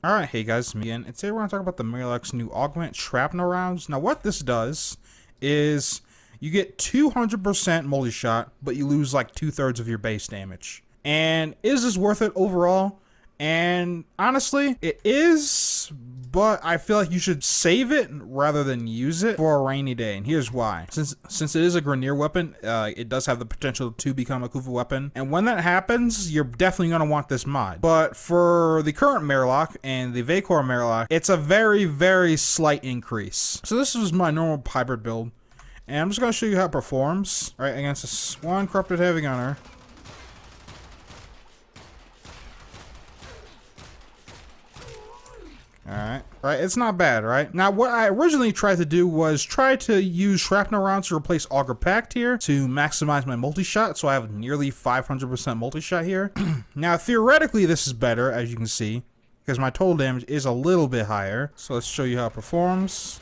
Alright, hey guys, it's me again, and today we're going to talk about the Marelok's new augment Shrapnel rounds. Now what this does is you get 200% multi-shot, but you lose like 2/3 of your base damage. And is this worth it overall? And honestly, it is, but I feel like you should save it rather than use it for a rainy day, and here's why. Since it is a Grineer weapon, it does have the potential to become a Kuva weapon, and when that happens, you're definitely going to want this mod. But for the current Marelok and the Vacor Marelok, it's a very, very slight increase. So this is my normal hybrid build, and I'm just going to show you how it performs. All right, against this one Corrupted Heavy Gunner. Alright, it's not bad, right? Now, what I originally tried to do was try to use Shrapnel rounds to replace Auger Pact here to maximize my multi-shot, so I have nearly 500% multi-shot here. Now, theoretically, this is better, as you can see, because my total damage is a little bit higher. So let's show you how it performs.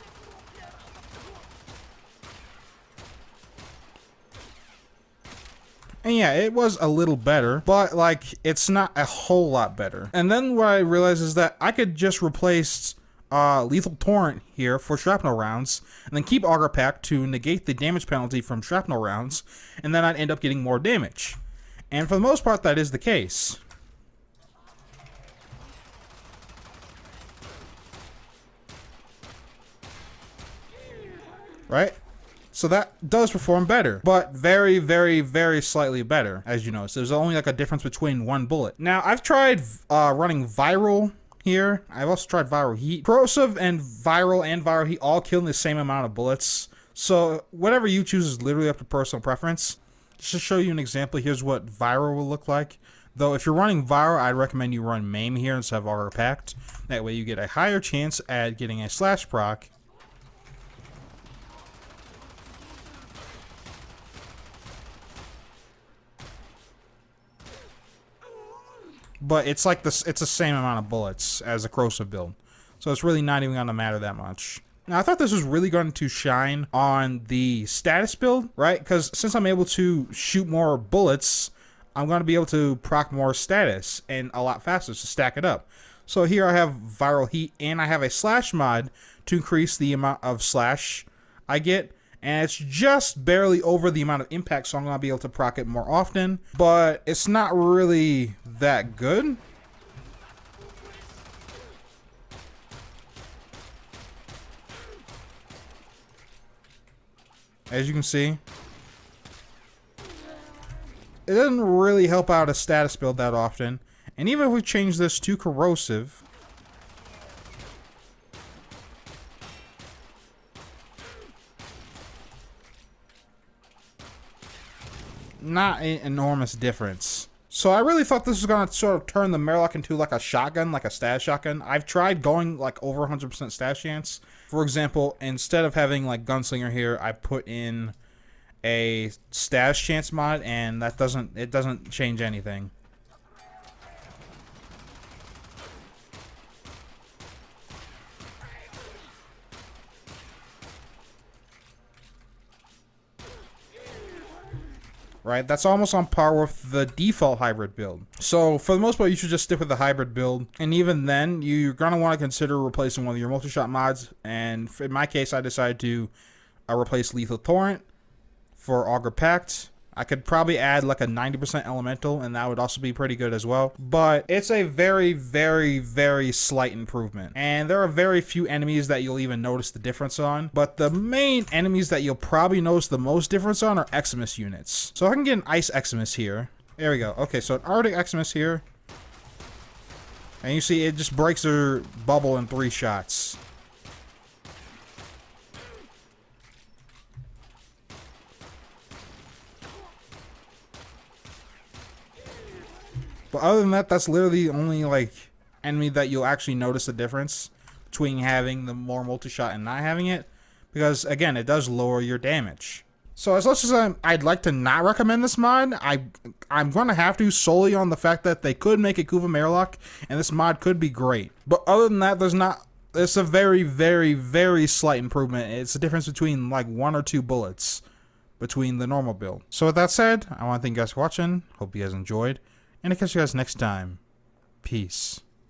And yeah, it was a little better, but like, it's not a whole lot better. And then what I realized is that I could just replace Lethal Torrent here for Shrapnel rounds, and then keep Auger Pact to negate the damage penalty from Shrapnel rounds, and then I'd end up getting more damage. And for the most part, that is the case. Right? So that does perform better, but very, very, very slightly better, as you know. So there's only like a difference between one bullet. Now, I've tried running Viral here. I've also tried Viral Heat. Corrosive and Viral Heat all kill the same amount of bullets. So whatever you choose is literally up to personal preference. Just to show you an example, here's what Viral will look like. Though if you're running Viral, I'd recommend you run Maim here instead of Auger Pact. That way you get a higher chance at getting a slash proc. But it's like this, it's the same amount of bullets as a corrosive build. So it's really not even gonna matter that much. Now I thought this was really going to shine on the status build, right? Because since I'm able to shoot more bullets, I'm gonna be able to proc more status and a lot faster to stack it up. So here I have Viral Heat, and I have a slash mod to increase the amount of slash I get. And it's just barely over the amount of impact, so I'm going to be able to proc it more often. But it's not really that good. As you can see, it doesn't really help out a status build that often. And even if we change this to corrosive, not an enormous difference. So I really thought this was going to sort of turn the Marelok into like a shotgun, like a stash shotgun. I've tried going like over 100% stash chance. For example, instead of having like Gunslinger here, I put in a stash chance mod, and that doesn't change anything. Right, that's almost on par with the default hybrid build. So for the most part, you should just stick with the hybrid build, and even then, you're gonna want to consider replacing one of your multi-shot mods. And in my case, I decided to replace Lethal Torrent for Auger Pact. I could probably add like a 90% elemental, and that would also be pretty good as well. But it's a very, very, very slight improvement. And there are very few enemies that you'll even notice the difference on. But the main enemies that you'll probably notice the most difference on are Eximus units. So I can get an Ice Eximus here. There we go. Okay, so an Arctic Eximus here. And you see it just breaks their bubble in 3 shots. But other than that, that's literally the only like enemy that you'll actually notice the difference between having the more multi-shot and not having it. Because again, it does lower your damage. So as much as I'd like to not recommend this mod, I'm going to have to solely on the fact that they could make a Kuva Marelok, and this mod could be great. But other than that, it's a very, very, very slight improvement. It's a difference between like 1 or 2 bullets between the normal build. So with that said, I want to thank you guys for watching. Hope you guys enjoyed. And I'll catch you guys next time. Peace.